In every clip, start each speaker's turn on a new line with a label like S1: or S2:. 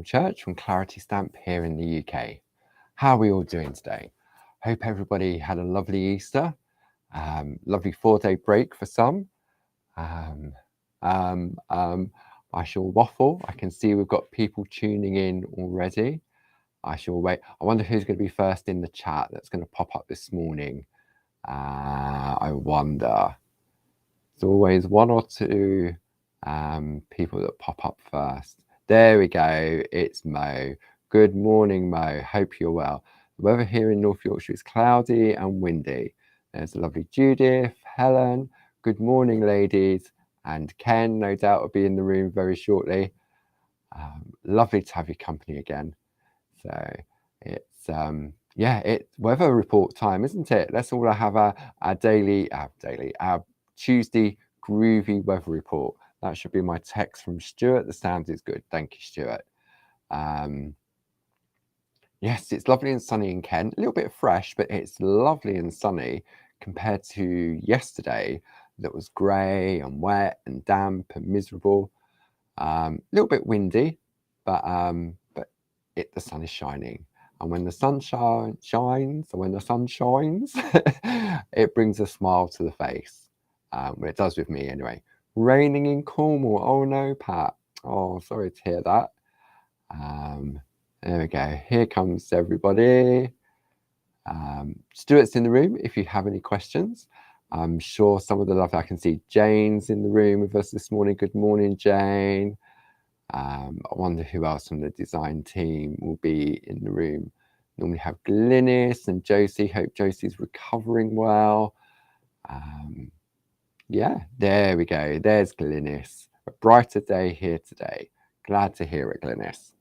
S1: Church from Clarity Stamp here in the UK. How are we all doing today? Hope everybody had a lovely Easter, lovely 4-day break for some. Um, I shall waffle. I can see we've got people tuning in already. I shall wait. I wonder who's going to be first in the chat that's going to pop up this morning. I wonder. There's always one or two people that pop up first. There we go. It's Mo. Good morning, Mo. Hope you're well. The weather here in North Yorkshire is cloudy and windy. There's a lovely Judith, Helen. Good morning, ladies. And Ken, no doubt, will be in the room very shortly. Lovely to have your company again. So it's it's weather report time, isn't it? Let's all have our Tuesday groovy weather report. That should be my text from Stuart. The sound is good. Thank you, Stuart. Yes, it's lovely and sunny in Kent. A little bit fresh, but it's lovely and sunny compared to yesterday that was grey and wet and damp and miserable. A little bit windy, but the sun is shining. And when the sun shines, it brings a smile to the face. Well, it does with me anyway. Raining in Cornwall. Oh no, Pat. Oh, sorry to hear that. There we go. Here comes everybody. Stuart's in the room if you have any questions. I'm sure some of the love I can see. Jane's in the room with us this morning. Good morning, Jane. I wonder who else from the design team will be in the room. Normally have Glynis and Josie. Hope Josie's recovering well. Yeah, there we go. There's Glynis. A brighter day here today. Glad to hear it, Glynis.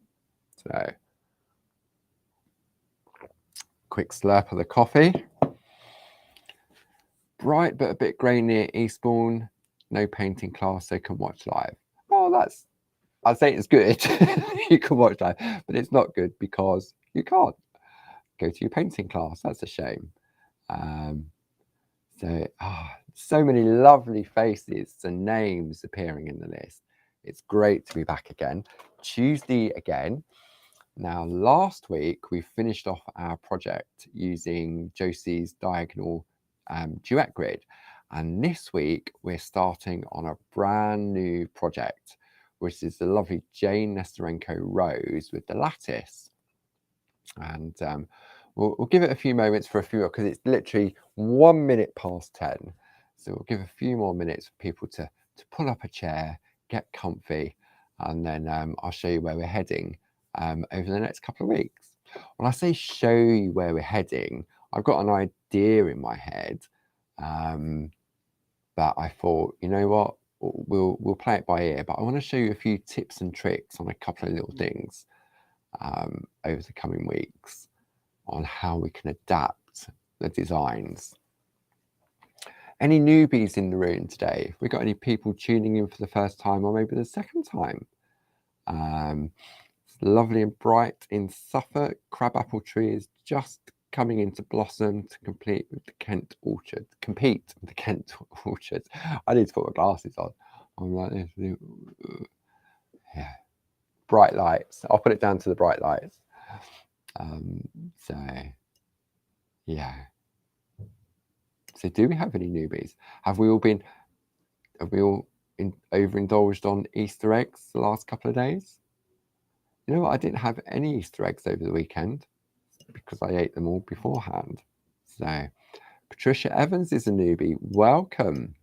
S1: So, quick slurp of the coffee. Bright but a bit grey near Eastbourne. No painting class, so can watch live. Oh, I'd say it's good. You can watch live, but it's not good because you can't go to your painting class. That's a shame. So many lovely faces and names appearing in the list. It's great to be back again. Tuesday again. Now, last week we finished off our project using Josie's diagonal duet grid. And this week we're starting on a brand new project, which is the lovely Jane Nesterenko rose with the lattice. And we'll give it a few moments for a few, because it's literally 1 minute past 10. So we'll give a few more minutes for people to pull up a chair, get comfy, and then I'll show you where we're heading over the next couple of weeks. When I say show you where we're heading, I've got an idea in my head, but I thought, you know what, we'll play it by ear. But I want to show you a few tips and tricks on a couple of little things over the coming weeks on how we can adapt the designs. Any newbies in the room today? Have we got any people tuning in for the first time or maybe the second time? It's lovely and bright in Suffolk. Crabapple tree is just coming into blossom to compete with the Kent orchard. I need to put my glasses on. I'm like this. Yeah. Bright lights. I'll put it down to the bright lights. Yeah. So do we have any newbies? Have we all overindulged on Easter eggs the last couple of days? You know what? I didn't have any Easter eggs over the weekend because I ate them all beforehand. So Patricia Evans is a newbie. Welcome.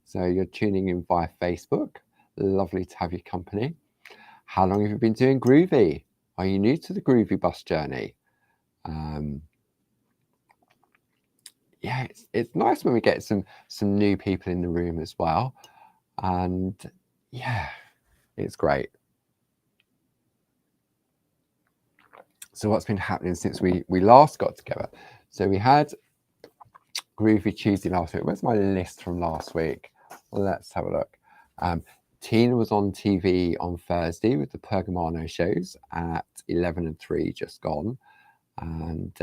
S1: So you're tuning in via Facebook. Lovely to have your company. How long have you been doing Groovi? Are you new to the Groovi bus journey? Yeah, it's nice when we get some new people in the room as well. And yeah, it's great. So what's been happening since we last got together? So we had Groovi Tuesday last week. Where's my list from last week? Let's have a look. Tina was on TV on Thursday with the Pergamano shows at 11 and 3 just gone. And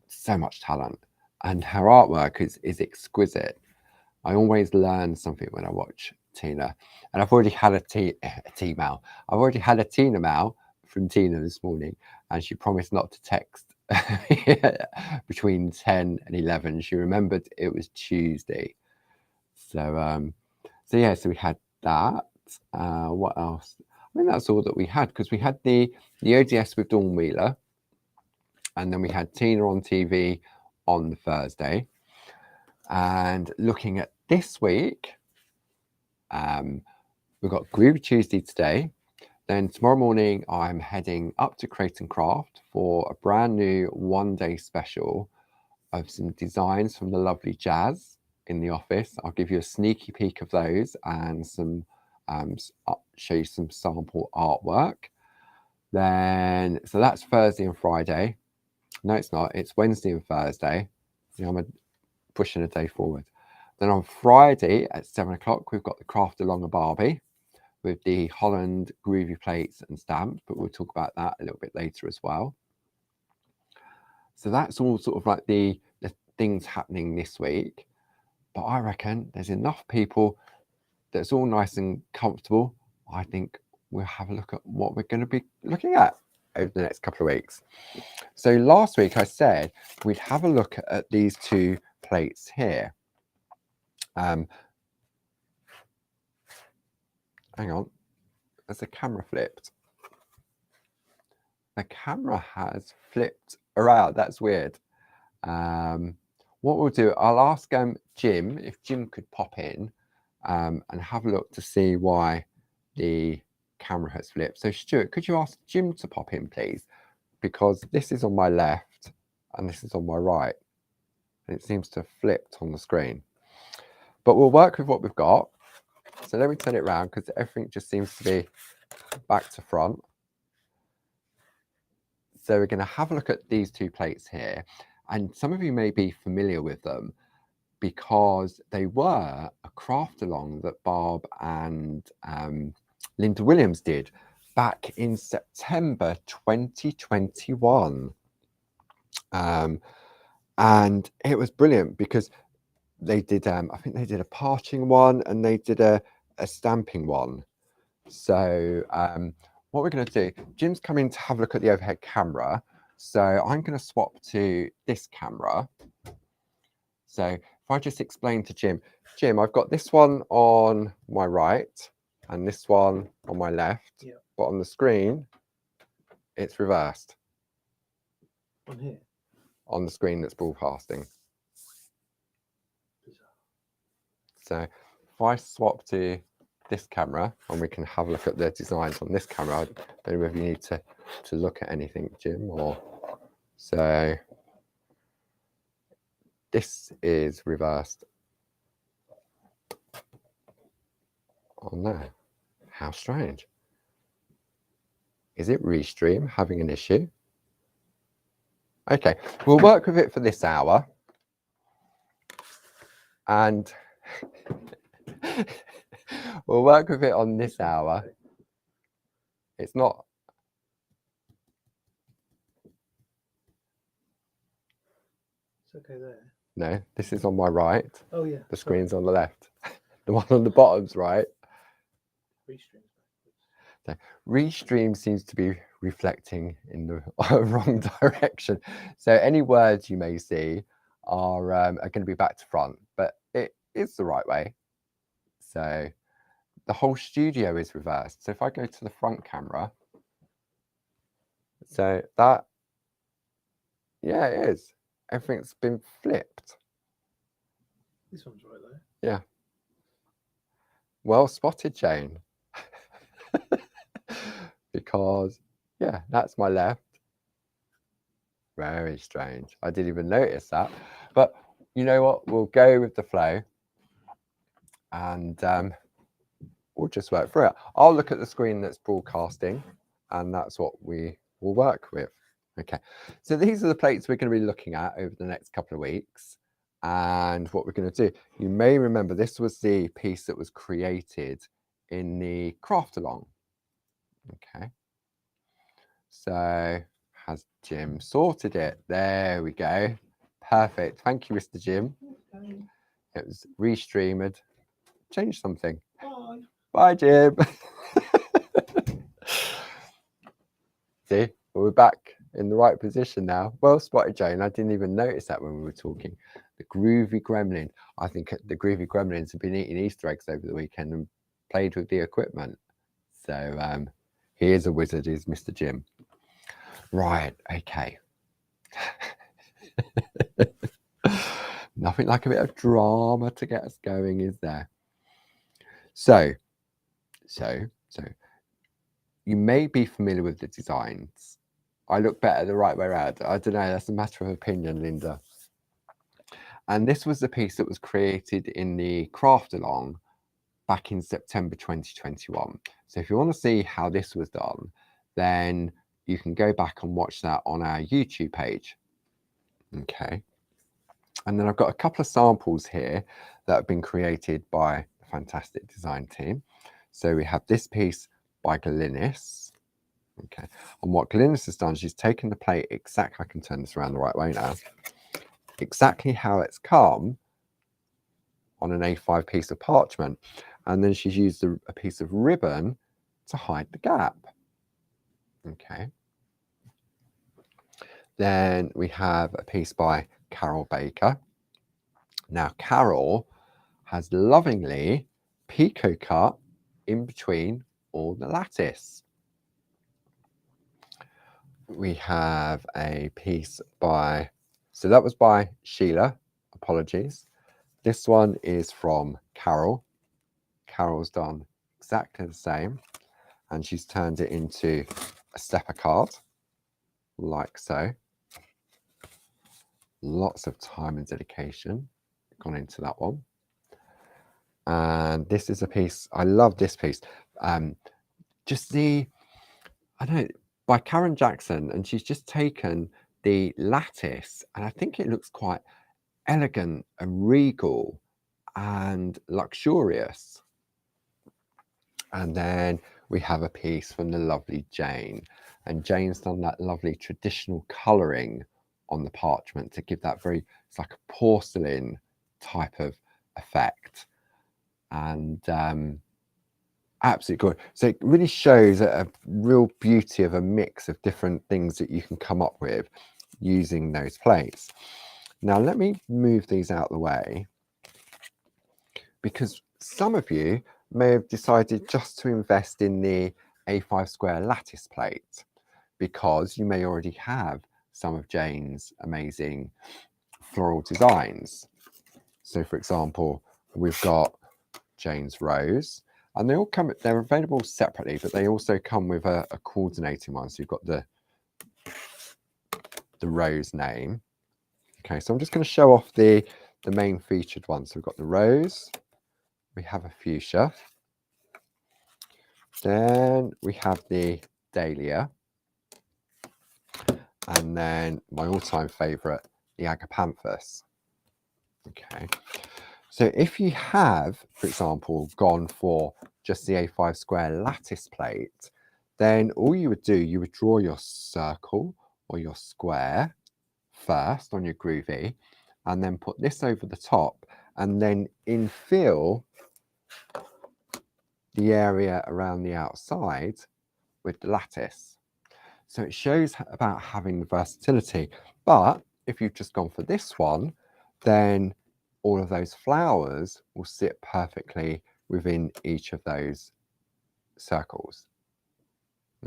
S1: so much talent. And her artwork is exquisite. I always learn something when I watch Tina. And I've already had a T-mail. I've already had a Tina mail from Tina this morning, and she promised not to text between 10 and 11. She remembered it was Tuesday. So yeah, so we had that. What else? I mean, that's all that we had, because we had the ODS with Dawn Wheeler, and then we had Tina on TV on the Thursday. And looking at this week, we've got Groovi Tuesday today. Then tomorrow morning, I'm heading up to Create and Craft for a brand new one-day special of some designs from the lovely Jazz in the office. I'll give you a sneaky peek of those and some show you some sample artwork. Then, so that's Thursday and Friday. No, it's not. It's Wednesday and Thursday. See, I'm pushing a day forward. Then on Friday at 7 o'clock, we've got the Craft Along a Barbie with the Holland Groovi plates and stamps, but we'll talk about that a little bit later as well. So that's all sort of like the things happening this week. But I reckon there's enough people that's all nice and comfortable. I think we'll have a look at what we're going to be looking at over the next couple of weeks. So last week I said we'd have a look at these two plates here. Hang on, has the camera flipped? The camera has flipped around. That's weird. What we'll do, I'll ask Jim if Jim could pop in and have a look to see why the camera has flipped. So Stuart, could you ask Jim to pop in, please? Because this is on my left and this is on my right. And it seems to have flipped on the screen. But we'll work with what we've got. So let me turn it around, because everything just seems to be back to front. So we're going to have a look at these two plates here. And some of you may be familiar with them because they were a craft along that Barb and Linda Williams did back in September 2021. And it was brilliant because they did, I think they did a parching one and they did a stamping one. So what we're going to do, Jim's coming to have a look at the overhead camera. So I'm going to swap to this camera. So if I just explain to Jim, I've got this one on my right and this one on my left,
S2: yeah.
S1: But on the screen, it's reversed.
S2: On here?
S1: On the screen that's broadcasting. So if I swap to this camera and we can have a look at the designs on this camera, I don't know if you need to look at anything, Jim, or so this is reversed on there. How strange. Is it Restream having an issue? Okay, we'll work with it for this hour. And we'll work with it on this hour. It's not.
S2: It's okay there.
S1: No, this is on my right.
S2: Oh, yeah.
S1: The screen's on the left. The one on the bottom's right.
S2: Restream.
S1: So Restream seems to be reflecting in the wrong direction. So any words you may see are going to be back to front, but it is the right way. So the whole studio is reversed. So if I go to the front camera, so that, yeah, it is. Everything's been flipped.
S2: This one's right there.
S1: Yeah. Well spotted, Jane. Because, yeah, that's my left. Very strange. I didn't even notice that. But you know what? We'll go with the flow. And we'll just work through it. I'll look at the screen that's broadcasting. And that's what we will work with. Okay. So these are the plates we're going to be looking at over the next couple of weeks. And what we're going to do, you may remember this was the piece that was created in the craft along. Okay. So has Jim sorted it? There we go. Perfect. Thank you, Mr. Jim.
S2: Okay.
S1: It was restreamed. Change something.
S2: Oh,
S1: Bye, Jim. See, we're back in the right position now. Well spotted, Jane. I didn't even notice that when we were talking. The Groovy Gremlin. I think the Groovy Gremlins have been eating Easter eggs over the weekend and played with the equipment. So he is a wizard, is Mr. Jim. Right, okay. Nothing like a bit of drama to get us going, is there? So you may be familiar with the designs. I look better the right way around. I don't know, that's a matter of opinion, Linda. And this was the piece that was created in the craft along back in September 2021. So if you want to see how this was done, then you can go back and watch that on our YouTube page. Okay. And then I've got a couple of samples here that have been created by the fantastic design team. So we have this piece by Lattice. Okay. And what Lattice has done, she's taken the plate exactly, I can turn this around the right way now, exactly how it's come on an A5 piece of parchment. And then she's used a piece of ribbon to hide the gap. Okay. Then we have a piece by Carol Baker. Now, Carol has lovingly picot cut in between all the lattice. We have a piece by, so that was by Sheila, apologies. This one is from Carol. Carol's done exactly the same, and she's turned it into a stepper card, like so. Lots of time and dedication gone into that one. And this is a piece, I love this piece. Just the, I don't know, by Karen Jackson, and she's just taken the lattice, and I think it looks quite elegant and regal and luxurious. And then we have a piece from the lovely Jane, and Jane's done that lovely traditional colouring on the parchment to give that very, it's like a porcelain type of effect. And absolutely good. So it really shows a real beauty of a mix of different things that you can come up with using those plates. Now let me move these out of the way, because some of you may have decided just to invest in the A5 square lattice plate because you may already have some of Jane's amazing floral designs. So for example, we've got Jane's rose, and they all come, they're available separately, but they also come with a coordinating one. So you've got the rose name. Okay, so I'm just going to show off the main featured ones. So we've got the rose, we have a fuchsia, then we have the dahlia, and then my all-time favorite, the agapanthus. Okay, so if you have, for example, gone for just the A5 square lattice plate, then all you would do, you would draw your circle or your square first on your Groovi, and then put this over the top, and then infill the area around the outside with the lattice. So it shows about having the versatility. But if you've just gone for this one, then all of those flowers will sit perfectly within each of those circles.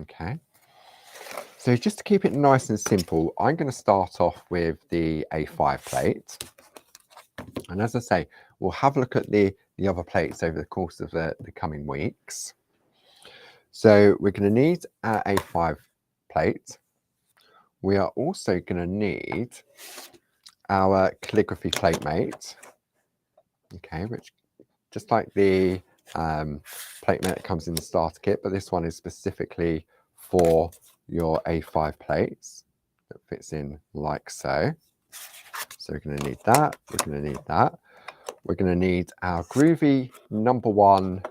S1: Okay. So just to keep it nice and simple, I'm going to start off with the A5 plate. And as I say, we'll have a look at the other plates over the course of the coming weeks. So we're going to need our A5 plate. We are also going to need our calligraphy plate mate. Okay, which just like the plate mate that comes in the starter kit, but this one is specifically for your A5 plates that fits in like so. So we're going to need that, we're going to need that. We're going to need our Groovi number 1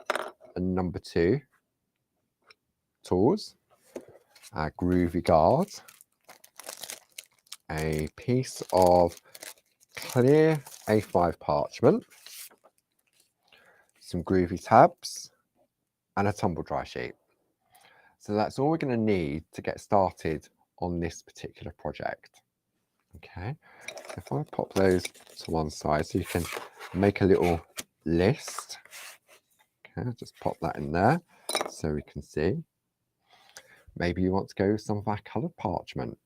S1: and number 2 tools, our Groovi guard, a piece of clear A5 parchment, some Groovi tabs, and a tumble dry sheet. So that's all we're going to need to get started on this particular project. Okay, so if I pop those to one side so you can make a little list. Okay, just pop that in there so we can see. Maybe you want to go with some of our coloured parchment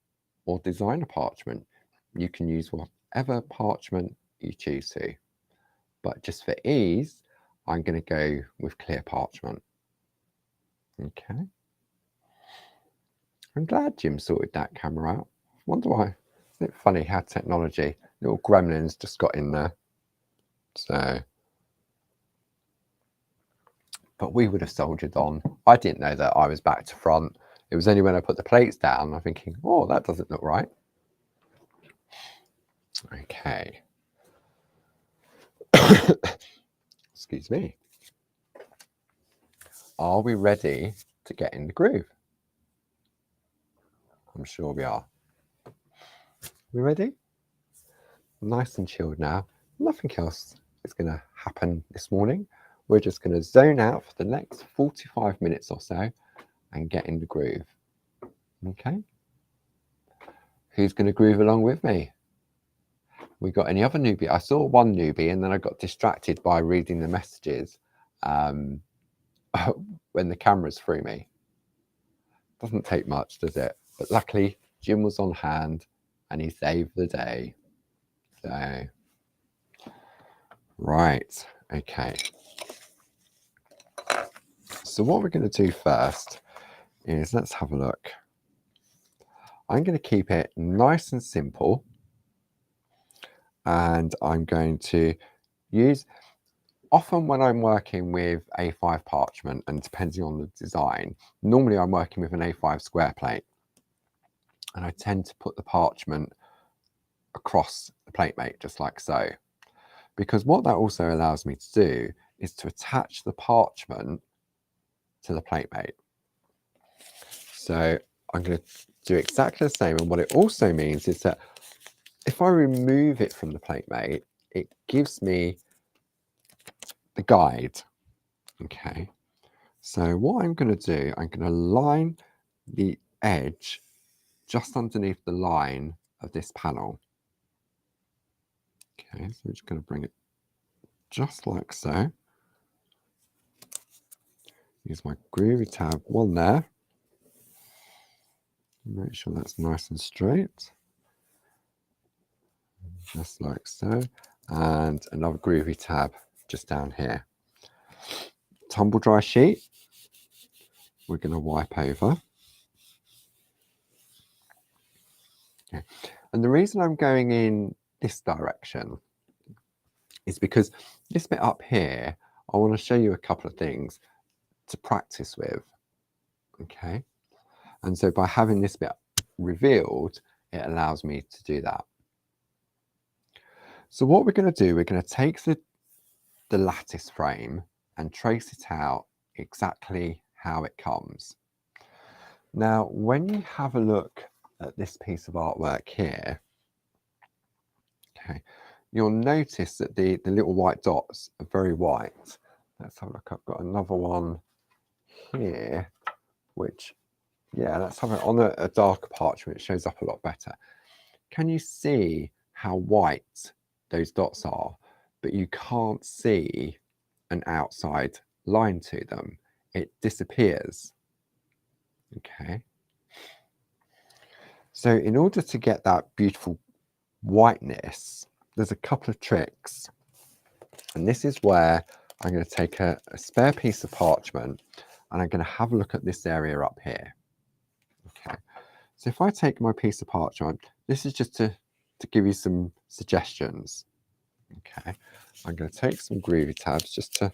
S1: or designer parchment. You can use whatever parchment you choose to. But just for ease, I'm going to go with clear parchment. Okay. I'm glad Jim sorted that camera out. Wonder why. Isn't it funny how technology, little gremlins just got in there. So, but we would have soldiered on. I didn't know that I was back to front. It was only when I put the plates down, I'm thinking, oh, that doesn't look right. Okay. Excuse me. Are we ready to get in the groove? I'm sure we are. We ready? Nice and chilled now. Nothing else is going to happen this morning. We're just going to zone out for the next 45 minutes or so and get in the groove. Okay? Who's going to groove along with me? We got any other newbie? I saw one newbie and then I got distracted by reading the messages when the cameras threw me. Doesn't take much, does it? But luckily, Jim was on hand and he saved the day. So, right, okay. So what we're going to do first is, let's have a look. I'm going to keep it nice and simple. And I'm going to use, often when I'm working with A5 parchment and depending on the design, normally I'm working with an A5 square plate. And I tend to put the parchment across the plate mate, just like so. Because what that also allows me to do is to attach the parchment to the plate mate. So I'm going to do exactly the same. And what it also means is that if I remove it from the plate mate, it gives me the guide. Okay. So what I'm going to do, I'm going to line the edge just underneath the line of this panel. Okay, so we're just going to bring it just like so. Use my Groovi tab, one there. Make sure that's nice and straight. Just like so. And another Groovi tab just down here. Tumble dry sheet. We're going to wipe over. Okay. And the reason I'm going in this direction is because this bit up here, I want to show you a couple of things to practice with. Okay. And so by having this bit revealed, it allows me to do that. So what we're going to do, we're going to take the lattice frame and trace it out exactly how it comes. Now, when you have a look at this piece of artwork here, okay, you'll notice that the little white dots are very white. Let's have a look. I've got another one here, which, yeah, let's have it on a darker parchment. It shows up a lot better. Can you see how white those dots are, but you can't see an outside line to them? It disappears. Okay. So in order to get that beautiful whiteness, there's a couple of tricks. And this is where I'm going to take a spare piece of parchment and I'm going to have a look at this area up here. Okay. So if I take my piece of parchment, this is just to give you some suggestions. Okay. I'm going to take some Groovi tabs just to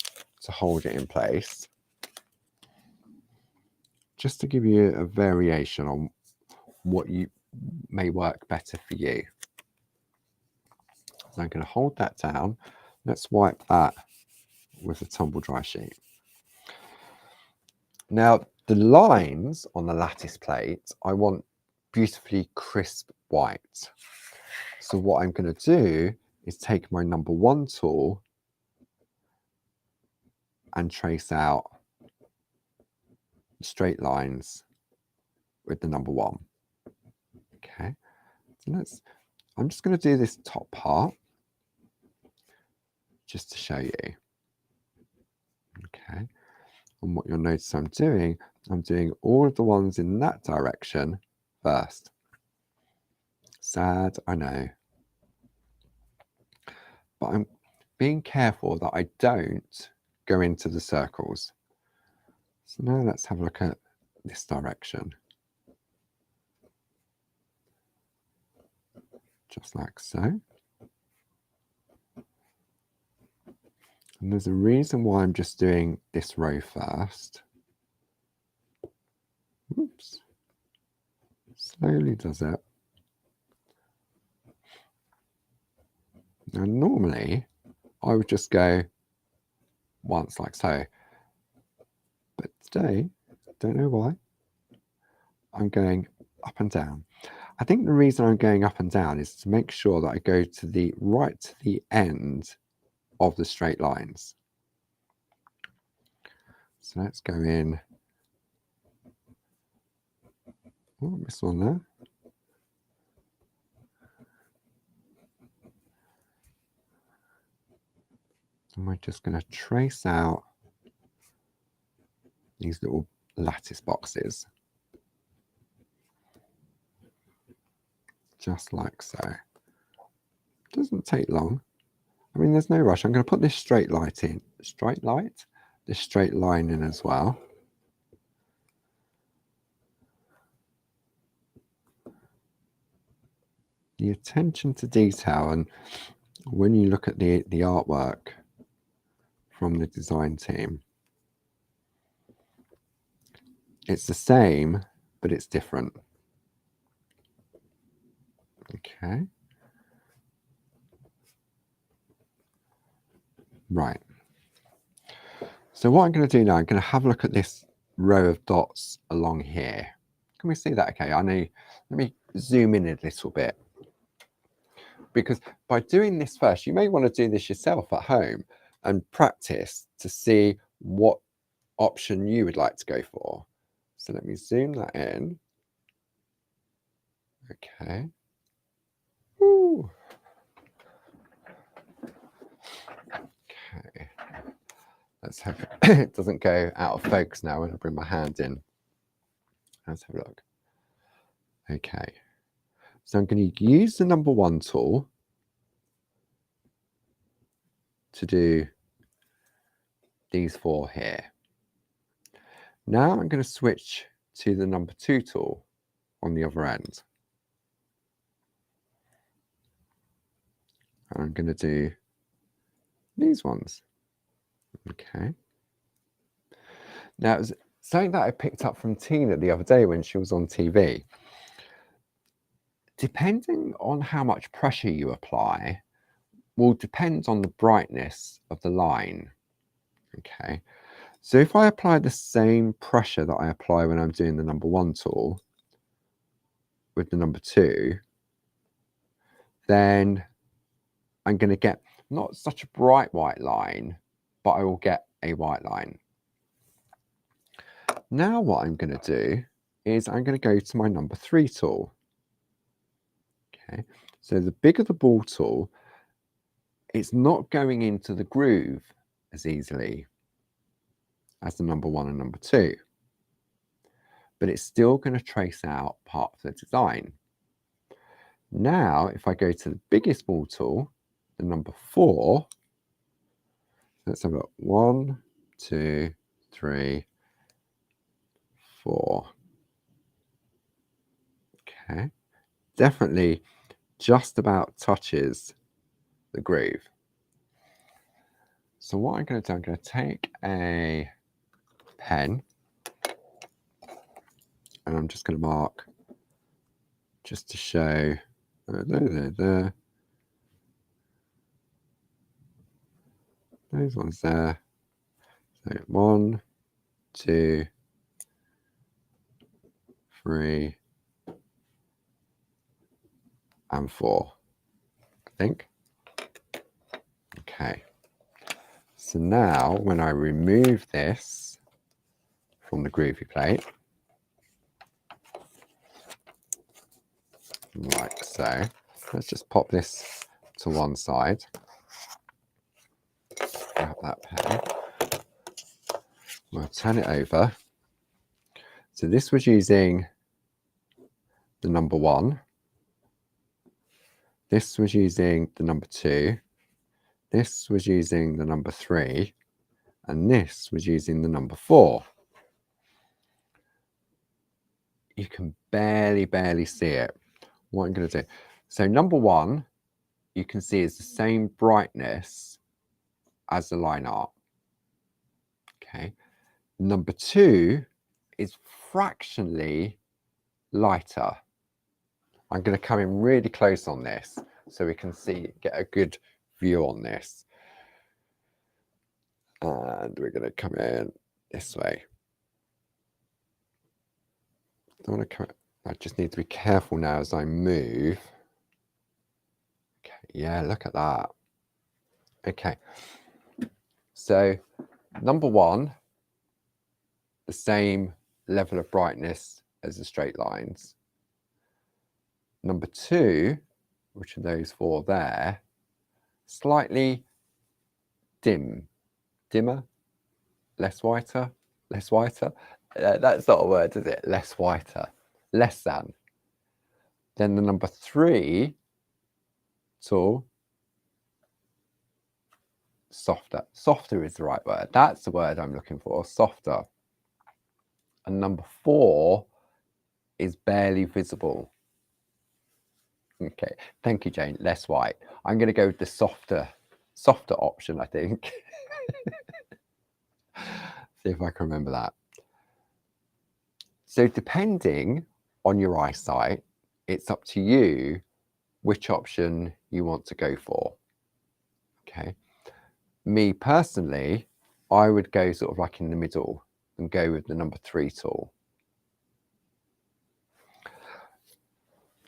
S1: hold it in place. Just to give you a variation on what you may work better for you. So I'm going to hold that down. Let's wipe that with a tumble dry sheet. Now, the lines on the lattice plate, I want beautifully crisp white. So what I'm going to do is take my number 1 tool and trace out straight lines with the number 1. Okay, so I'm just going to do this top part just to show you. Okay, and what you'll notice I'm doing all of the ones in that direction first. Sad, I know. But I'm being careful that I don't go into the circles. So now let's have a look at this direction. Just like so. And there's a reason why I'm just doing this row first. Oops. Slowly does it. Now normally I would just go once like so. But today, don't know why, I'm going up and down. I think the reason I'm going up and down is to make sure that I go to the right to the end of the straight lines. So let's go in. Oh, this one there. And we're just going to trace out these little lattice boxes. Just like so. Doesn't take long. I mean, there's no rush. I'm going to put this straight line in as well. The attention to detail, and when you look at the artwork from the design team, it's the same, but it's different. Okay. Right. So what I'm going to do now, I'm going to have a look at this row of dots along here. Can we see that? Okay, I know. Let me zoom in a little bit. Because by doing this first, you may want to do this yourself at home and practice to see what option you would like to go for. So let me zoom that in. Okay. Woo. Okay. Let's hope it doesn't go out of focus now when I bring my hand in. Let's have a look. Okay. So I'm going to use the number 1 tool to do these 4 here. Now I'm going to switch to the number 2 tool on the other end. And I'm going to do these ones. Okay. Now, it was something that I picked up from Tina the other day when she was on TV. Depending on how much pressure you apply will depend on the brightness of the line. Okay. So if I apply the same pressure that I apply when I'm doing the number 1 tool with the number 2, then I'm going to get not such a bright white line, but I will get a white line. Now what I'm going to do is I'm going to go to my number 3 tool. Okay, so the bigger the ball tool, it's not going into the groove as easily as the number 1 and number 2, but it's still going to trace out part of the design. Now, if I go to the biggest ball tool, the number 4, let's have a look. 1, 2, 3, 4. Okay, definitely just about touches the groove. So what I'm going to do, I'm going to take a pen and I'm just going to mark just to show there. Those ones there. So 1, 2, 3, and 4, I think. Okay. So now when I remove this on the Groovi plate, like so. Let's just pop this to one side. Grab that pen. We'll turn it over. So this was using the number 1. This was using the number 2. This was using the number 3. And this was using the number 4. You can barely see it. What I'm going to do. So number 1, you can see is the same brightness as the line art. Okay. Number 2 is fractionally lighter. I'm going to come in really close on this so we can get a good view on this. And we're going to come in this way. I just need to be careful now as I move. Okay, yeah, look at that. Okay, so number 1, the same level of brightness as the straight lines. Number 2, which are those 4 there, slightly dimmer, less whiter. That's not a word, is it? Less whiter, less than. Then the number 3 tool, softer. Softer is the right word. That's the word I'm looking for, softer. And number 4 is barely visible. Okay, thank you, Jane. Less white. I'm going to go with the softer option, I think. See if I can remember that. So depending on your eyesight, it's up to you which option you want to go for. Okay. Me personally, I would go sort of like in the middle and go with the number 3 tool.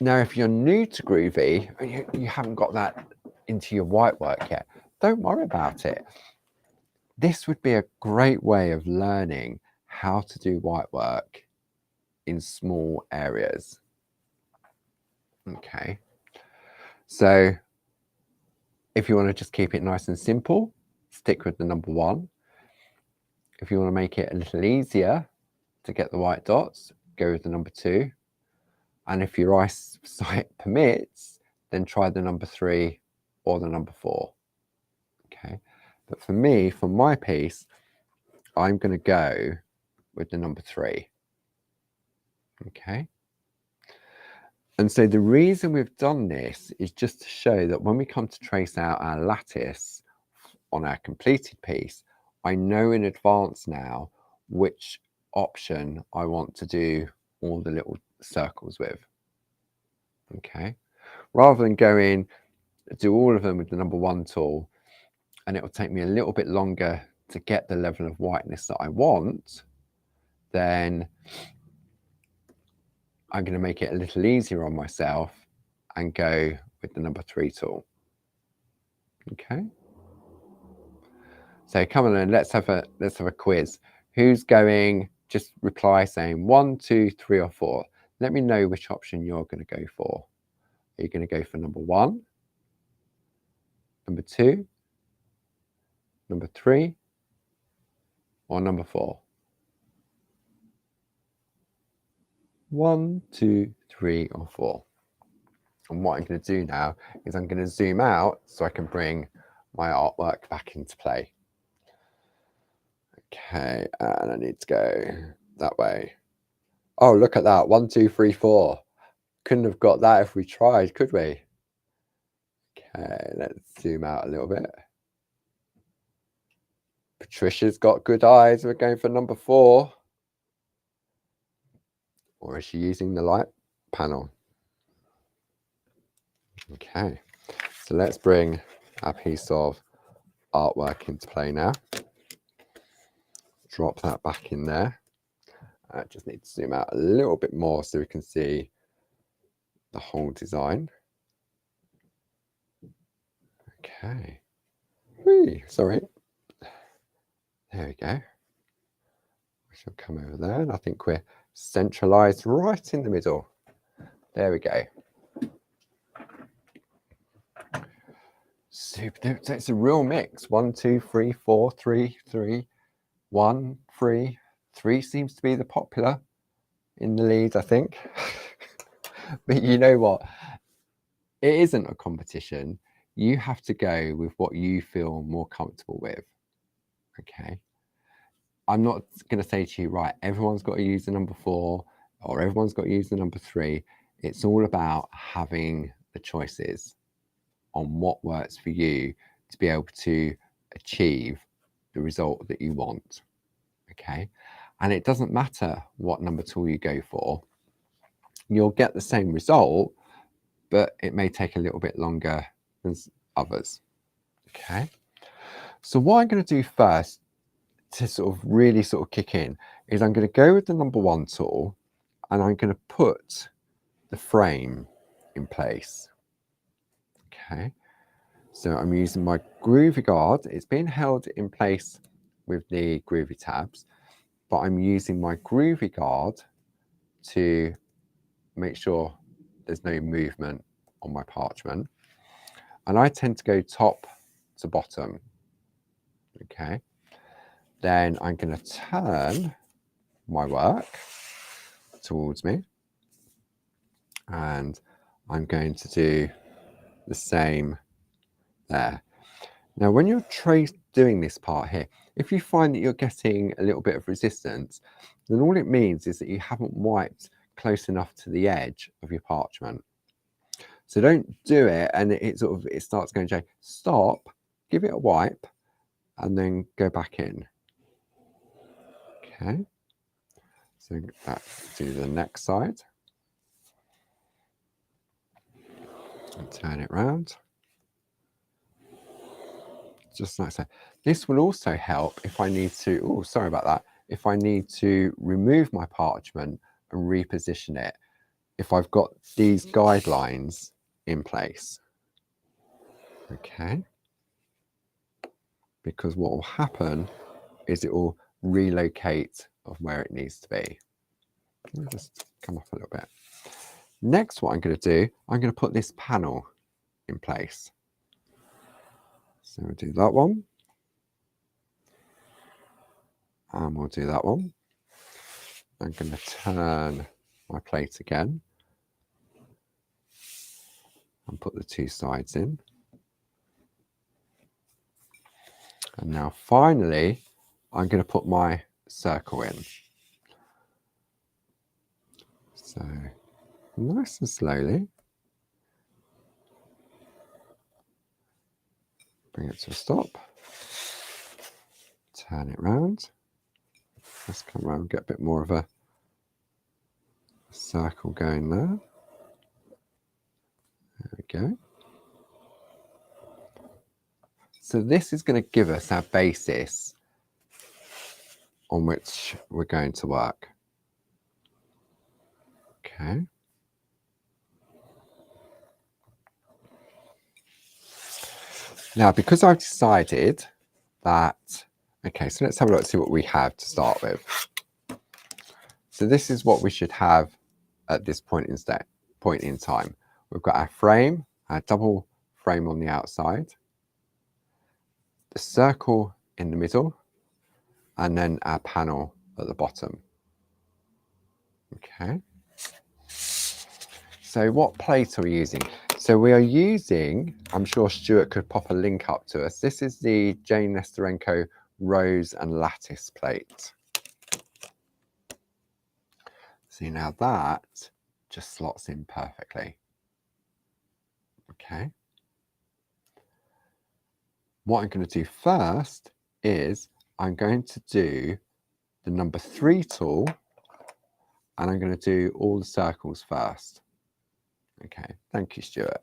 S1: Now, if you're new to Groovi and you haven't got that into your white work yet, don't worry about it. This would be a great way of learning how to do white work in small areas. Okay. So if you want to just keep it nice and simple, stick with the number 1. If you want to make it a little easier to get the white dots, go with the number 2. And if your eyesight permits, then try the number 3 or the number 4. Okay. But for me, for my piece, I'm going to go with the number 3. Okay. And so the reason we've done this is just to show that when we come to trace out our lattice on our completed piece, I know in advance now which option I want to do all the little circles with. Okay, rather than do all of them with the number 1 tool, and it will take me a little bit longer to get the level of whiteness that I want, then I'm going to make it a little easier on myself and go with the number 3 tool. Okay. So come on, and let's have a quiz. Who's going? Just reply saying 1, 2, 3, or 4. Let me know which option you're going to go for. Are you going to go for number 1, number 2, number 3, or number 4? 1, 2, 3, or 4. And what I'm going to do now is I'm going to zoom out so I can bring my artwork back into play. Okay, and I need to go that way. Oh, look at that. 1, 2, 3, 4. Couldn't have got that if we tried, could we? Okay, let's zoom out a little bit. Patricia's got good eyes. We're going for number 4. Or is she using the light panel? Okay, so let's bring our piece of artwork into play now. Drop that back in there. I just need to zoom out a little bit more so we can see the whole design. Okay. Whee, sorry. There we go. She'll come over there, and I think we're centralized right in the middle. There we go. Super. So it's a real mix. 1, 2, 3, 4, 3, 3, 1, 3. 3 seems to be the popular in the lead, I think. But you know what? It isn't a competition. You have to go with what you feel more comfortable with. Okay. I'm not going to say to you, right, everyone's got to use the number 4 or everyone's got to use the number 3. It's all about having the choices on what works for you to be able to achieve the result that you want. Okay. And it doesn't matter what number tool you go for, you'll get the same result, but it may take a little bit longer than others. Okay. So what I'm going to do first to sort of really sort of kick in is I'm going to go with the number 1 tool, and I'm going to put the frame in place. Okay. So I'm using my Groovi guard. It's being held in place with the Groovi tabs, but I'm using my Groovi guard to make sure there's no movement on my parchment. And I tend to go top to bottom. Okay. Then I'm going to turn my work towards me, and I'm going to do the same there. Now, when you're doing this part here, if you find that you're getting a little bit of resistance, then all it means is that you haven't wiped close enough to the edge of your parchment. So don't do it and it starts going to stop, give it a wipe, and then go back in. Okay. So let's do the next side. And turn it round. Just like so. This will also help if I need to, oh, sorry about that, if I need to remove my parchment and reposition it, if I've got these guidelines in place. Okay. Because what will happen is it will relocate of where it needs to be. Let me just come off a little bit. Next, what I'm going to do, I'm going to put this panel in place. So we'll do that one. And we'll do that one. I'm going to turn my plate again and put the 2 sides in. And now finally, I'm going to put my circle in. So nice and slowly. Bring it to a stop. Turn it round. Let's come around and get a bit more of a circle going there. There we go. So this is going to give us our basis on which we're going to work. Okay. Now, because I've decided that, okay, so let's have a look, see what we have to start with. So this is what we should have at this point in time. We've got our frame, our double frame on the outside, the circle in the middle, and then our panel at the bottom. Okay. So what plate are we using? So we are using, I'm sure Stuart could pop a link up to us. This is the Jane Nesterenko Rose and Lattice plate. See, now that just slots in perfectly. Okay. What I'm going to do first is I'm going to do the number 3 tool, and I'm going to do all the circles first. Okay, thank you, Stuart.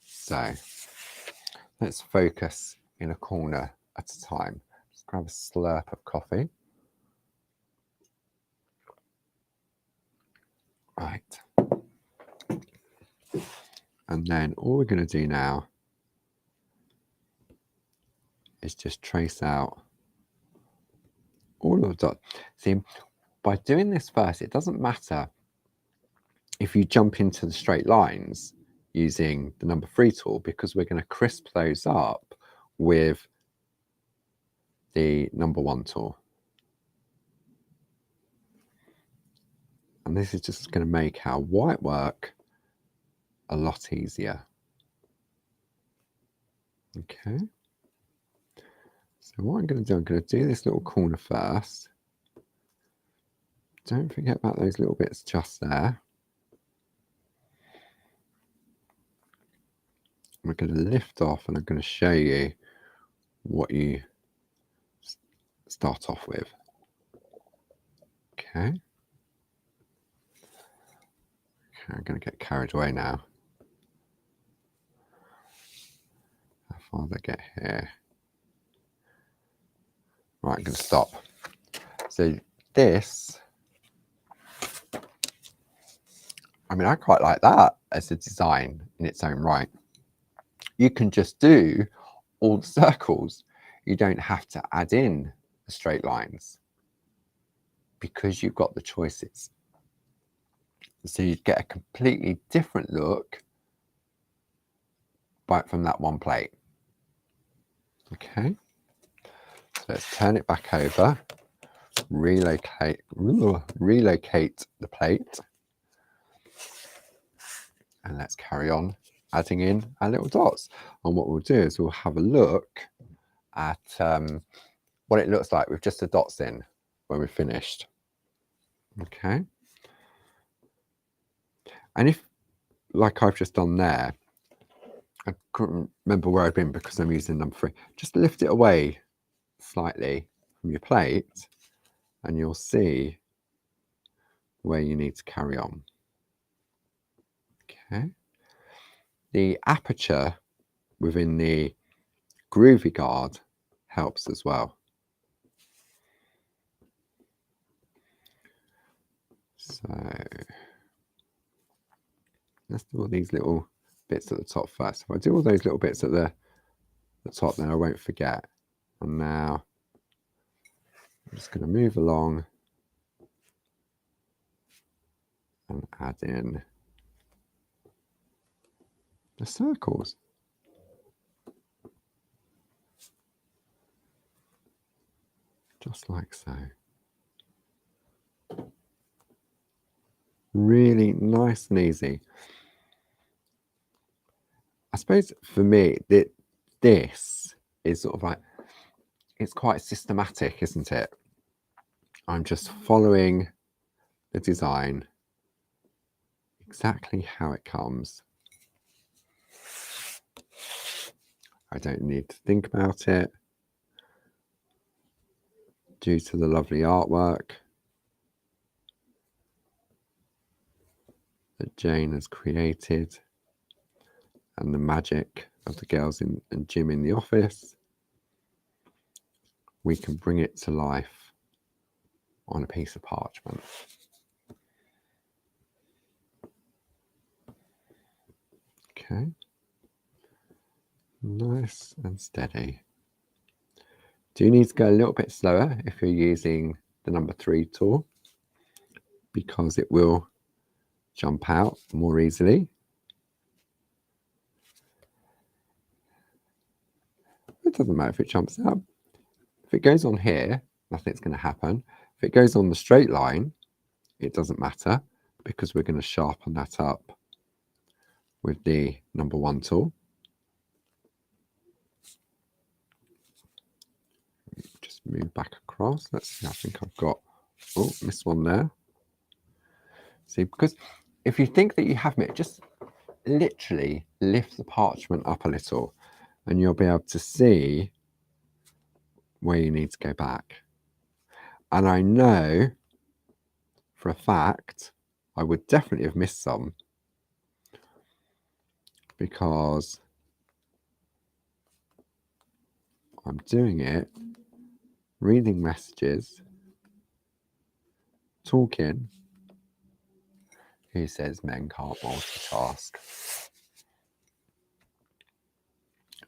S1: So let's focus in a corner at a time. Just grab a slurp of coffee. Right. And then all we're going to do now is just trace out all little dot. See, by doing this first, it doesn't matter if you jump into the straight lines using the number 3 tool, because we're going to crisp those up with the number 1 tool. And this is just going to make our white work a lot easier. Okay. So what I'm going to do this little corner first. Don't forget about those little bits just there. We're going to lift off, and I'm going to show you what you start off with. Okay. I'm going to get carried away now. How far did I get here? Right, I'm going to stop. So this, I mean, I quite like that as a design in its own right. You can just do all the circles. You don't have to add in the straight lines because you've got the choices. So you get a completely different look from that one plate. Okay, so let's turn it back over, relocate the plate, and let's carry on adding in our little dots. And what we'll do is we'll have a look at what it looks like with just the dots in when we're finished. Okay, and if, like I've just done there, I couldn't remember where I've been because I'm using number 3, just lift it away slightly from your plate and you'll see where you need to carry on. Okay, the aperture within the Groovi guard helps as well. So let's do all these little bits at the top first. If I do all those little bits at the top, then I won't forget. And now I'm just going to move along and add in the circles. Just like so. Really nice and easy. I suppose for me, this is sort of like, it's quite systematic, isn't it? I'm just following the design exactly how it comes. I don't need to think about it due to the lovely artwork that Jane has created and the magic of the girls and Jim in the office. We can bring it to life on a piece of parchment. Okay, nice and steady. Do you need to go a little bit slower if you're using the number 3 tool, because it will jump out more easily. It doesn't matter if it jumps out. If it goes on here, nothing's going to happen. If it goes on the straight line, it doesn't matter, because we're going to sharpen that up with the number 1 tool. Just move back across. Let's see, I think I've got, oh, missed one there. See, because if you think that you have it, just literally lift the parchment up a little and you'll be able to see where you need to go back. And I know for a fact I would definitely have missed some, because I'm doing it, reading messages, talking. Who says men can't multitask?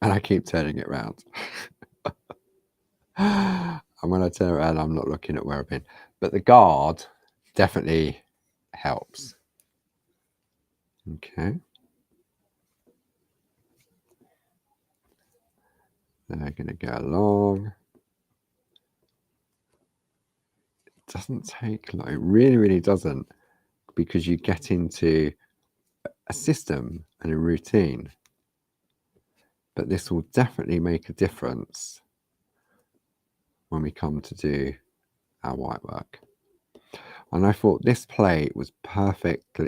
S1: And I keep turning it round. And when I turn around, I'm not looking at where I've been. But the guard definitely helps. Okay. They're going to go along. It doesn't take long. It really, really doesn't, because you get into a system and a routine. But this will definitely make a difference when we come to do our white work. And I thought this plate was perfect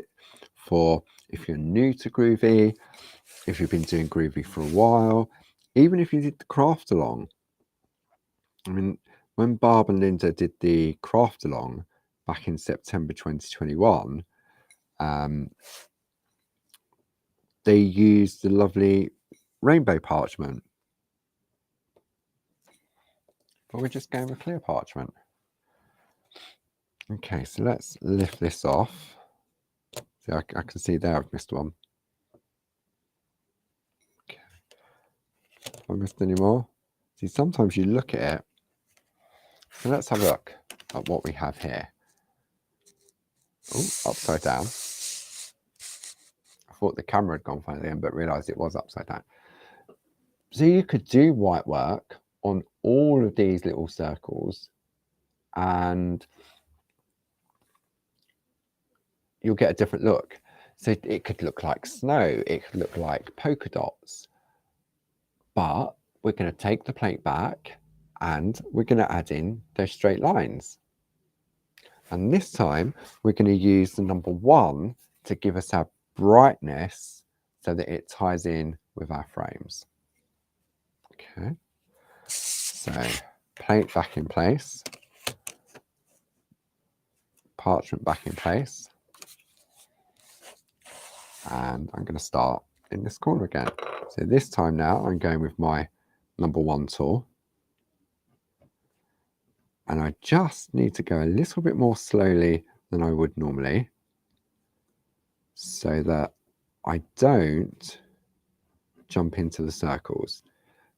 S1: for if you're new to Groovi, if you've been doing Groovi for a while, even if you did the craft along. I mean, when Barb and Linda did the craft along back in September 2021, they used the lovely rainbow parchment. But we're just going with clear parchment. Okay, so let's lift this off. See, I can see there I've missed one. Okay. Have I missed any more? See, sometimes you look at it. So let's have a look at what we have here. Oh, upside down. I thought the camera had gone finally in, but realised it was upside down. So you could do white work on all of these little circles and you'll get a different look. So it could look like snow, it could look like polka dots, but we're going to take the plate back and we're going to add in those straight lines. And this time we're going to use the number 1 to give us our brightness so that it ties in with our frames. Okay, so plate back in place, parchment back in place, and I'm going to start in this corner again. So this time now I'm going with my number 1 tool, and I just need to go a little bit more slowly than I would normally so that I don't jump into the circles.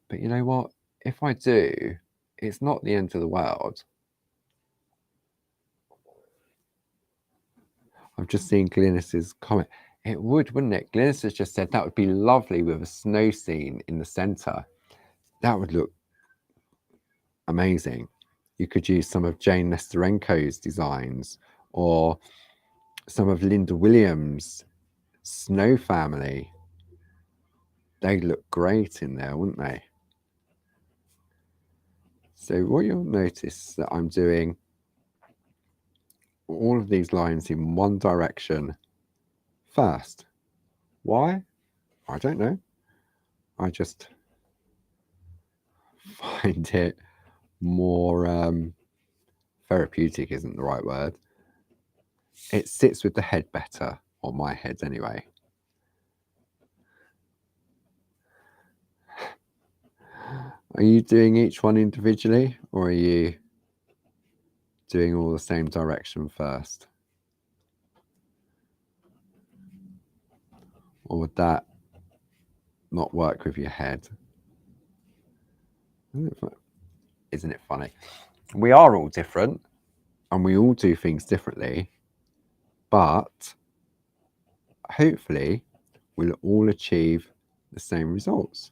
S1: But you know what? If I do, it's not the end of the world. I've just seen Glynis's comment. It would, wouldn't it? Glynis has just said that would be lovely with a snow scene in the centre. That would look amazing. You could use some of Jane Nesterenko's designs or some of Linda Williams' Snow Family. They'd look great in there, wouldn't they? So what you'll notice that I'm doing all of these lines in one direction first. Why? I don't know. I just find it more therapeutic isn't the right word. It sits with the head better, or my head anyway. Are you doing each one individually, or are you doing all the same direction first? Or would that not work with your head? Isn't it funny? We are all different and we all do things differently, but hopefully we'll all achieve the same results.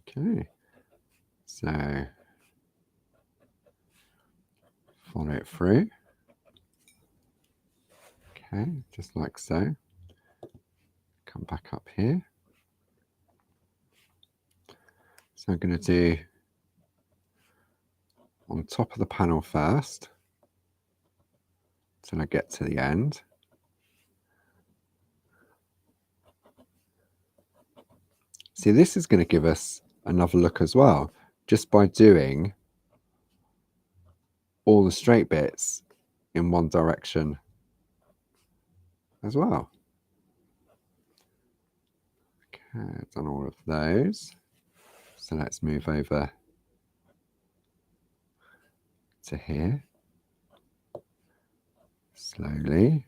S1: Okay, so follow it through. Okay, just like so. Come back up here. So I'm going to do on top of the panel first till I get to the end. See, this is going to give us another look as well, just by doing all the straight bits in one direction as well. Okay, I've done all of those. So let's move over to here. Slowly.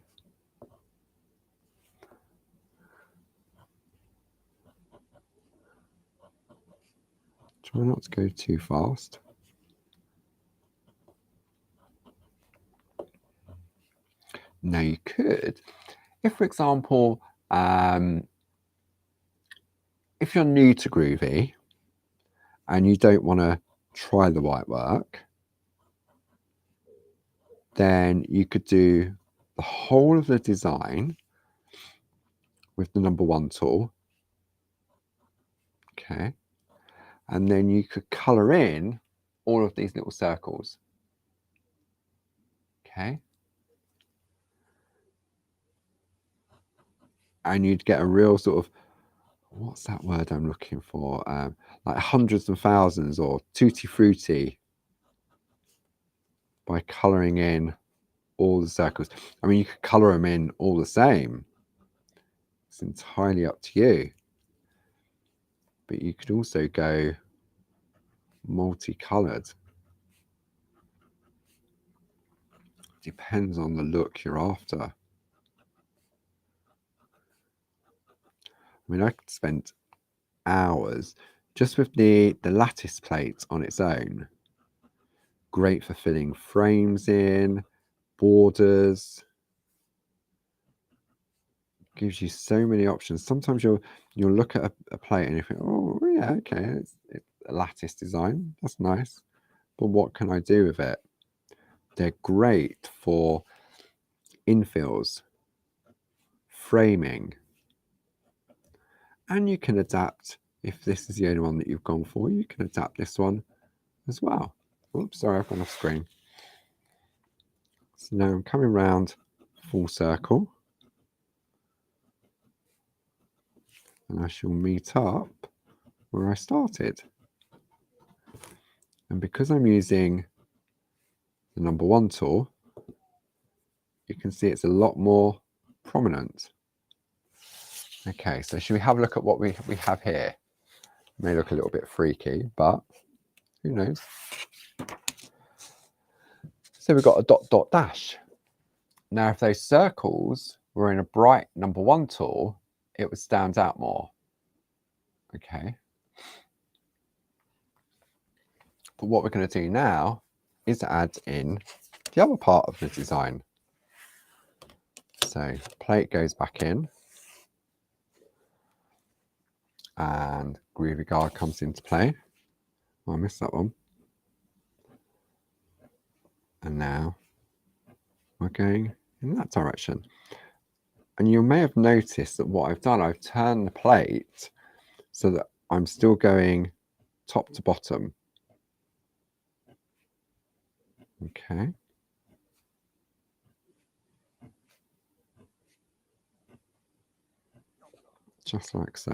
S1: Try not to go too fast. Now you could, if for example, if you're new to Groovi and you don't want to try the white work, then you could do the whole of the design with the number 1 tool. Okay. And then you could colour in all of these little circles. Okay. And you'd get a real sort of, what's that word I'm looking for? Like hundreds and thousands, or tutti frutti, by colouring in all the circles. I mean, you could colour them in all the same. It's entirely up to you. But you could also go multicoloured. Depends on the look you're after. I mean, I could spend hours just with the lattice plate on its own. Great for filling frames in, borders. Gives you so many options. Sometimes you'll look at a plate and you think, oh yeah, okay, it's a lattice design, that's nice, but what can I do with it? They're great for infills, framing, and you can adapt. If this is the only one that you've gone for, you can adapt this one as well. Oops, sorry, I've gone off screen. So now I'm coming round full circle, and I shall meet up where I started. And because I'm using the number 1 tool, you can see it's a lot more prominent. Okay, so should we have a look at what we have here? It may look a little bit freaky, but who knows? So we've got a dot dot dash. Now, if those circles were in a bright number 1 tool, it would stand out more. Okay. But what we're going to do now is add in the other part of the design. So plate goes back in, and Groovi Guard comes into play. Oh, I missed that one. And now we're going in that direction. And you may have noticed that what I've done, I've turned the plate so that I'm still going top to bottom. Okay. Just like so.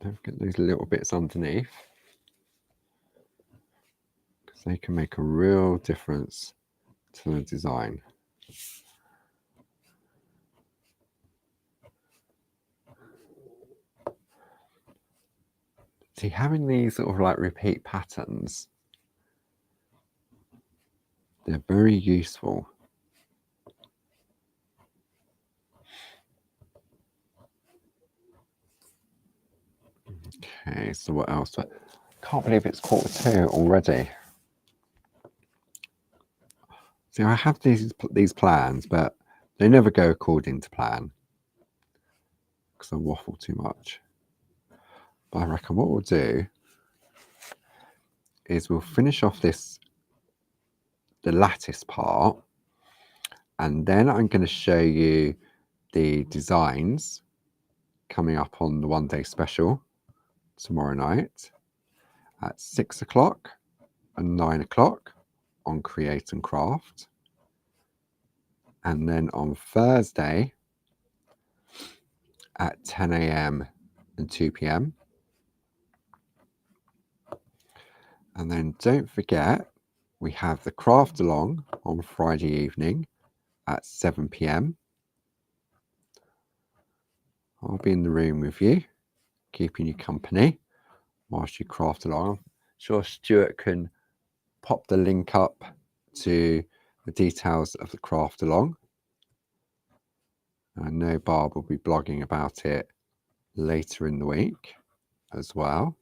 S1: Don't forget those little bits underneath, because they can make a real difference to the design. See, having these sort of like repeat patterns, they're very useful. Okay, so what else? Can't believe it's 1:45 already. See, I have these plans, but they never go according to plan because I waffle too much. But I reckon what we'll do is we'll finish off the lattice part, and then I'm going to show you the designs coming up on the 1-day special tomorrow night at 6 o'clock and 9 o'clock on Create and Craft, and then on Thursday at 10 a.m. and 2 p.m. And then don't forget, we have the craft along on Friday evening at 7 p.m. I'll be in the room with you, keeping you company whilst you craft along. I'm sure Stuart can pop the link up to the details of the craft along. I know Barb will be blogging about it later in the week as well.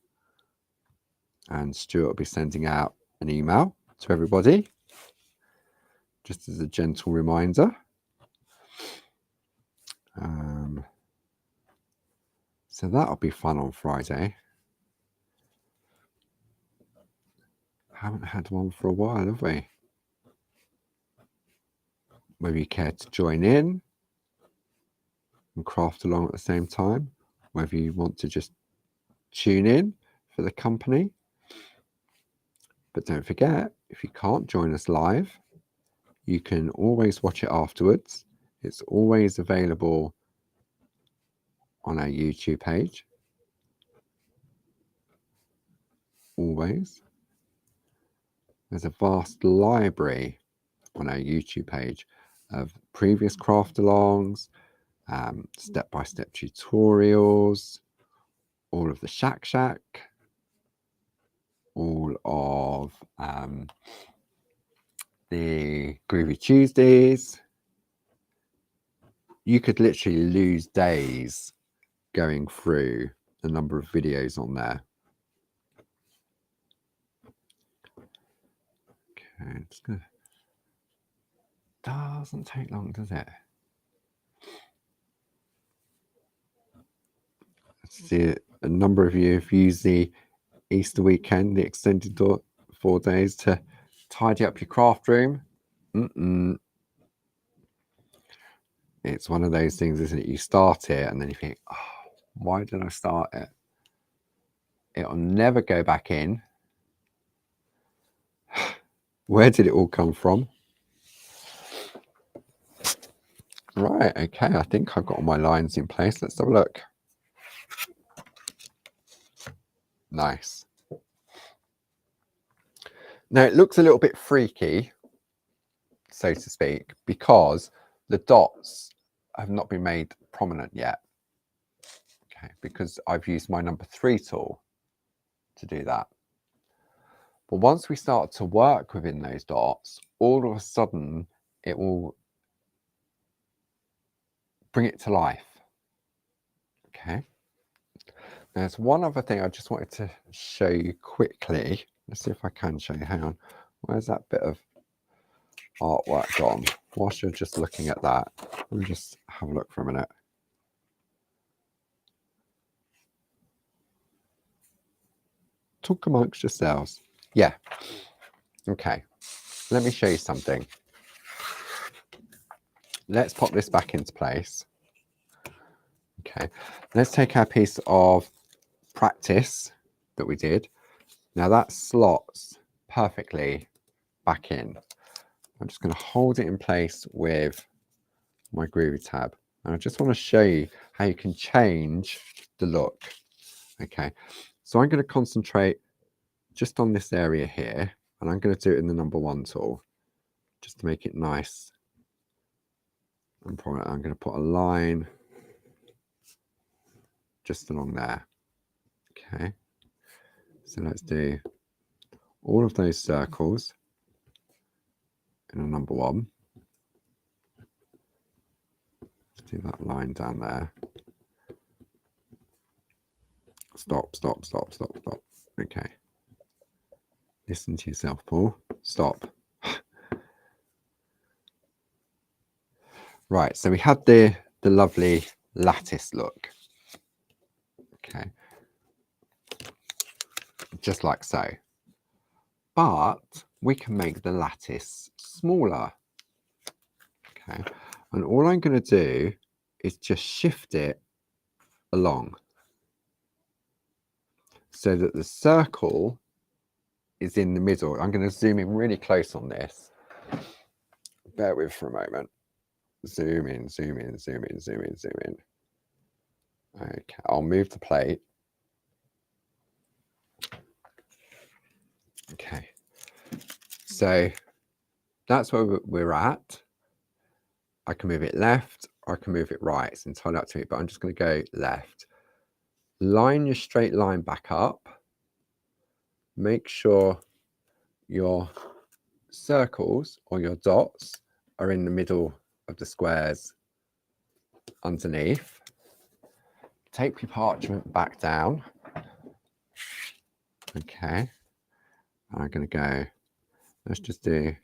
S1: And Stuart will be sending out an email to everybody, just as a gentle reminder. So that'll be fun on Friday. Haven't had one for a while, have we? Whether you care to join in and craft along at the same time, whether you want to just tune in for the company. But don't forget, if you can't join us live, you can always watch it afterwards. It's always available on our YouTube page. Always. There's a vast library on our YouTube page of previous craft alongs, step-by-step tutorials, all of the Shack, all of the Groovi Tuesdays. You could literally lose days going through the number of videos on there. Okay, it's good. Doesn't take long, does it? See, a number of you have used the Easter weekend, the extended 4 days, to tidy up your craft room. It's one of those things, isn't it? You start it and then you think, oh, why did I start it? It'll never go back in. Where did it all come from? Right, okay, I think I've got all my lines in place. Let's have a look. Nice. Now it looks a little bit freaky, so to speak, because the dots have not been made prominent yet. Okay, because I've used my number 3 tool to do that. But once we start to work within those dots, all of a sudden it will bring it to life. Okay. There's one other thing I just wanted to show you quickly. Let's see if I can show you. Hang on. Where's that bit of artwork gone? Whilst you're just looking at that, let me just have a look for a minute. Talk amongst yourselves. Yeah. Okay. Let me show you something. Let's pop this back into place. Okay. Let's take our piece of practice that we did. Now that slots perfectly back in. I'm just going to hold it in place with my Groovi tab. And I just want to show you how you can change the look. Okay. So I'm going to concentrate just on this area here, and I'm going to do it in the number 1 tool just to make it nice. I'm going to put a line just along there. Okay, so let's do all of those circles in a number 1. Let's do that line down there. Stop. Okay. Listen to yourself, Paul. Stop. Right, so we had the lovely lattice look. Okay. Just like so. But we can make the lattice smaller. Okay. And all I'm going to do is just shift it along so that the circle is in the middle. I'm going to zoom in really close on this. Bear with for a moment. Zoom in. Okay, I'll move the plate. Okay, so that's where we're at. I can move it left or I can move it right. It's entirely up to me, but I'm just going to go left. Line your straight line back up. Make sure your circles or your dots are in the middle of the squares underneath. take your parchment back down. Okay. I'm going to go, let's just do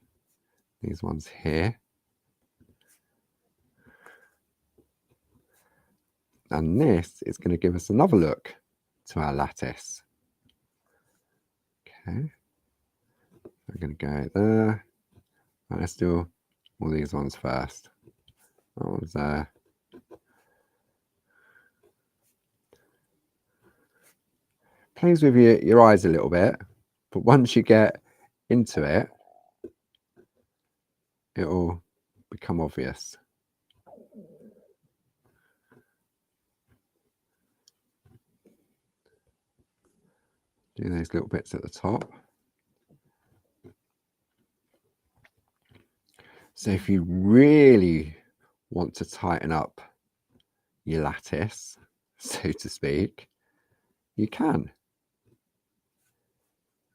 S1: these ones here. And this is going to give us another look to our lattice. Okay. I'm going to go there. Right, let's do all these ones first. That one's there. Plays with your eyes a little bit, but once you get into it, it'll become obvious. Do those little bits at the top. So if you really want to tighten up your lattice, so to speak, you can.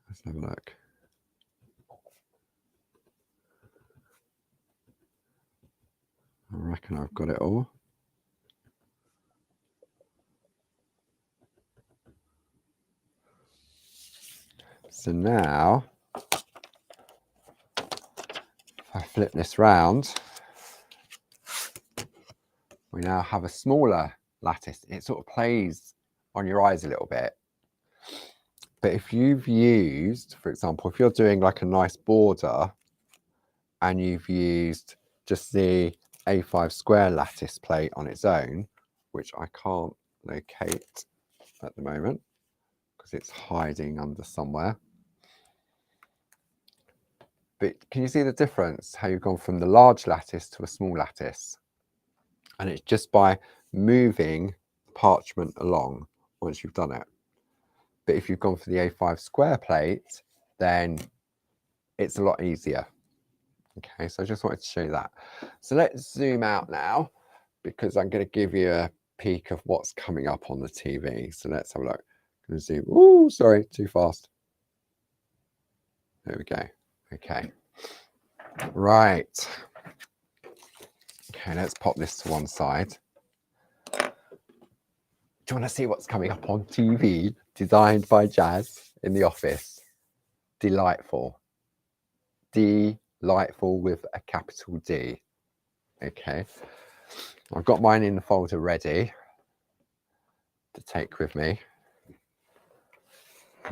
S1: Let's have a look. I reckon I've got it all. So now, if I flip this round, we now have a smaller lattice. It sort of plays on your eyes a little bit. But if you've used, for example, if you're doing like a nice border and you've used just the A5 square lattice plate on its own, which I can't locate at the moment because it's hiding under somewhere. But can you see the difference? How you've gone from the large lattice to a small lattice? And it's just by moving the parchment along once you've done it. But if you've gone for the A5 square plate, then it's a lot easier. Okay, so I just wanted to show you that. So let's zoom out now because I'm going to give you a peek of what's coming up on the TV. So let's have a look. I'm going to zoom. Oh, sorry, too fast. There we go. Okay. Right. Okay, let's pop this to one side. Do you want to see what's coming up on TV? Designed by Jazz in the office. Delightful. Delightful with a capital D. Okay. I've got mine in the folder ready to take with me.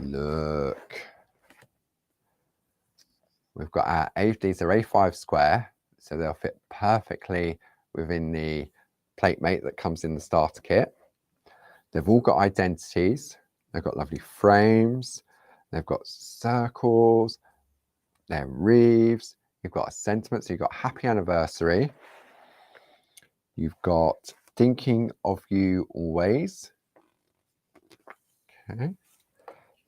S1: Look. We've got our these are A5 square, so they'll fit perfectly within the plate mate that comes in the starter kit. They've all got identities. They've got lovely frames. They've got circles. They're wreaths. You've got a sentiment. So you've got happy anniversary. You've got thinking of you always. Okay.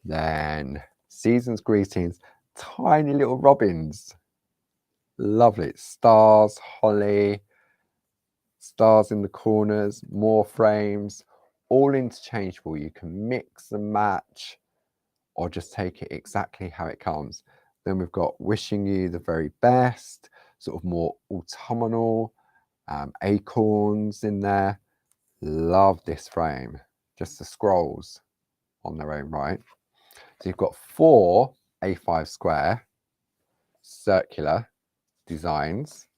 S1: Then season's greetings. Tiny little robins. Lovely. Stars, holly, stars in the corners, more frames, all interchangeable. You can mix and match or just take it exactly how it comes. Then we've got wishing you the very best, sort of more autumnal, acorns in there. Love this frame. Just the scrolls on their own right. So you've got 4 A5 square circular designs,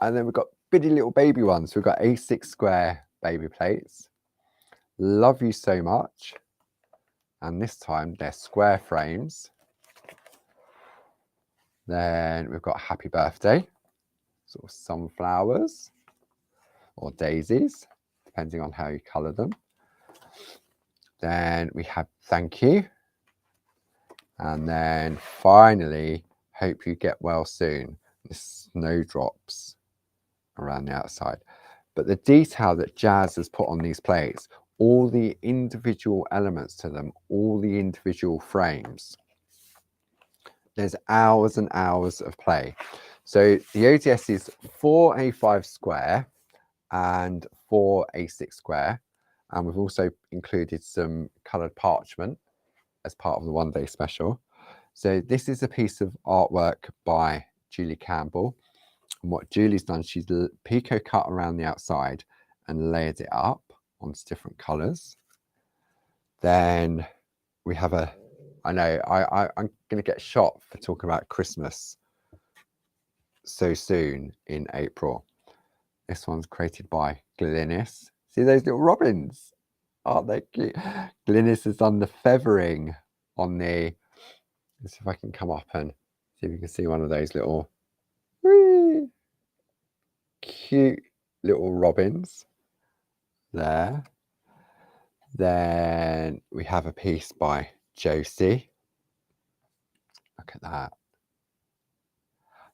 S1: and then we've got bitty little baby ones. We've got A6 square baby plates. Love you so much. And this time they're square frames. Then we've got happy birthday, sort of sunflowers or daisies, depending on how you colour them. Then we have thank you. And then finally, hope you get well soon. The snowdrops around the outside. But the detail that Jazz has put on these plates, all the individual elements to them, all the individual frames, there's hours and hours of play. So the ODS is 4 A5 square and 4 A6 square. And we've also included some coloured parchment as part of the one-day special. So this is a piece of artwork by Julie Campbell. And what Julie's done, she's picot cut around the outside and layered it up. onto different colours. Then we have I know I'm going to get shot for talking about Christmas so soon in April. This one's created by Lattice. See those little robins? Aren't they cute? Lattice has done the feathering on the. Let's see if I can come up and see if you can see one of those little whee, cute little robins there. Then we have a piece by Josie. Look at that.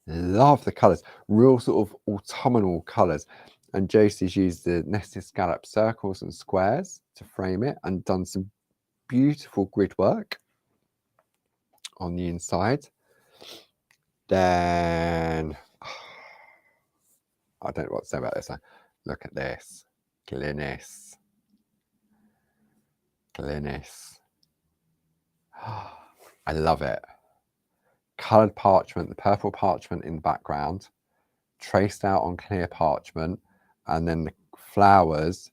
S1: Love the colours, real sort of autumnal colours. And Josie's used the nested scallop circles and squares to frame it and done some beautiful grid work on the inside. Then I don't know what to say about this. Look at this. Lattice. I love it. Coloured parchment, the purple parchment in the background, traced out on clear parchment, and then the flowers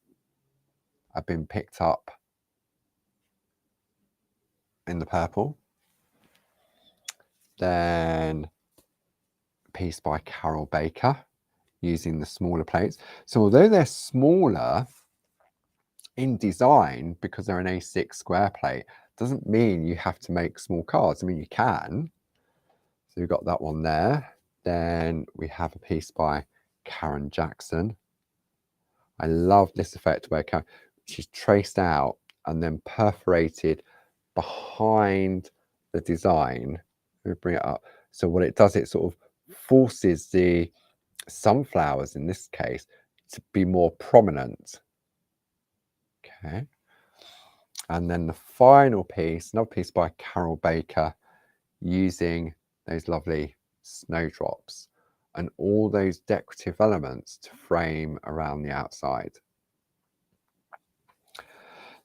S1: have been picked up in the purple. Then a piece by Carol Baker using the smaller plates. So although they're smaller in design because they're an A6 square plate, doesn't mean you have to make small cards. I mean, you can. So we've got that one there. Then we have a piece by Karen Jackson. I love this effect where she's traced out and then perforated behind the design. Let me bring it up. So what it does, it sort of forces the sunflowers in this case to be more prominent. Okay. And then the final piece, another piece by Carol Baker, using those lovely snowdrops and all those decorative elements to frame around the outside.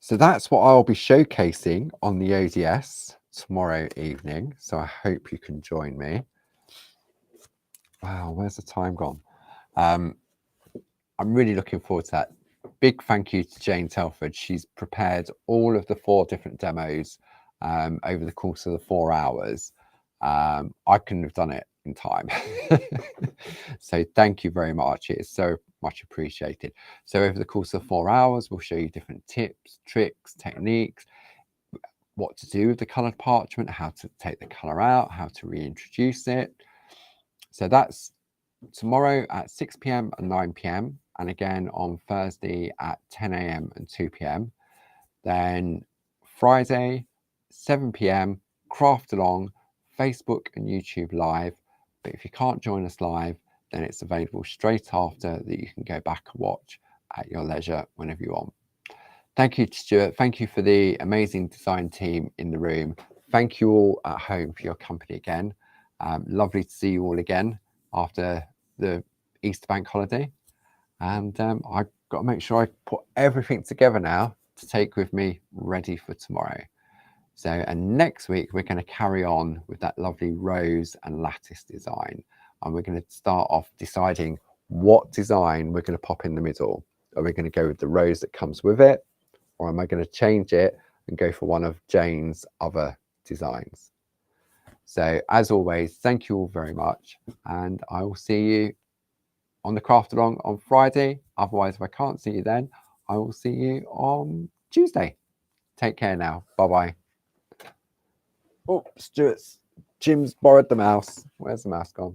S1: So that's what I'll be showcasing on the ODS tomorrow evening. So I hope you can join me. Wow, where's the time gone? I'm really looking forward to that. Big thank you to Jane Telford. She's prepared all of the 4 different demos over the course of the 4 hours. I couldn't have done it in time. So thank you very much. It is so much appreciated. So over the course of 4 hours, we'll show you different tips, tricks, techniques, what to do with the coloured parchment, how to take the colour out, how to reintroduce it. So that's tomorrow at 6 p.m. and 9 p.m. and again on Thursday at 10 a.m. and 2 p.m. Then Friday, 7 p.m. craft along, Facebook and YouTube live. But if you can't join us live, then it's available straight after that you can go back and watch at your leisure whenever you want. Thank you, Stuart. Thank you for the amazing design team in the room. Thank you all at home for your company again. Lovely to see you all again after the Easter bank holiday. And I've got to make sure I put everything together now to take with me ready for tomorrow. So, and next week, we're going to carry on with that lovely rose and lattice design. And we're going to start off deciding what design we're going to pop in the middle. Are we going to go with the rose that comes with it? Or am I going to change it and go for one of Jane's other designs? So as always, thank you all very much. And I will see you on the craft along on Friday. Otherwise, if I can't see you then, I will see you on Tuesday. Take care now. Bye-bye. Oh, Stuart's Jim's borrowed the mouse. Where's the mouse gone?